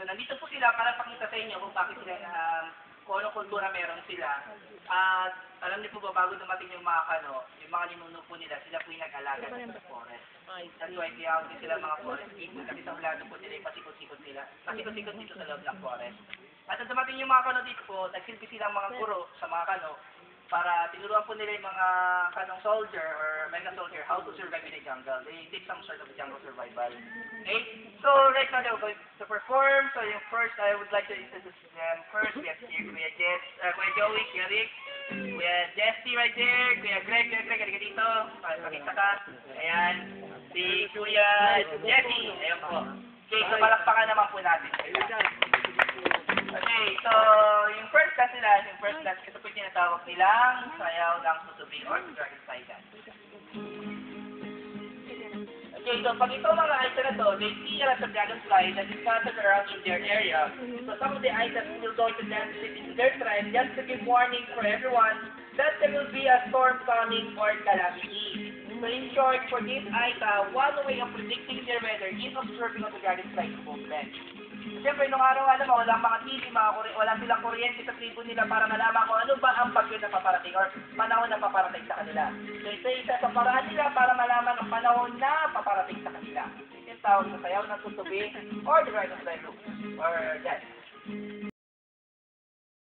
nandito po sila para pakita sa inyo kung bakit sila, kung anong kultura meron sila. At alam niyo po ba, bago dumating yung mga yung mga ninuno po nila, sila po yung nag-alaga sa forest. That's why tinawag din sila mga forest people, kasi sa ulado po nila yung pasikot-sikot nila. Pasikot-sikot dito sa loob ng forest. At nung dumating yung mga dito po, nagsilbi silang mga guro sa mga para tinuruan po nila yung mga soldier or mega soldier how to survive in the jungle. They did some sort of jungle survival. Okay? So right now they're going to perform. So yung first, I would like to introduce them. First, we have here Kuya Jess, Kuya Joey, Kuya Rick, Kuya Jessie right there, Kuya Greg, halika dito. Pakita ka. Ayan. Si Kuya Jessie. Ayan po. Okay, so palakpakan naman po natin. Okay, so yung first class, ito po yung tinatawag nilang sayaw ng tutubi or dragon fly dance. Okay, so pag ito mga items na to, they see a lot of dragonfly that is scattered around in their area. So some of the items will go to dance in their tribe just to give warning for everyone that there will be a storm coming or calamity. So in short, for this item, one way of predicting their weather is observing of the dragonfly movement. Siyempre, nung araw, walang mga TV, wala silang kuryente sa tribo nila para malaman kung ano ba ang bagyo na paparating or panahon na paparating sa kanila. So, isa sa paraan nila para malaman ang panahon na paparating sa kanila. Ito yung tawag sa sayaw ng tutubi or the dragonfly loop or that.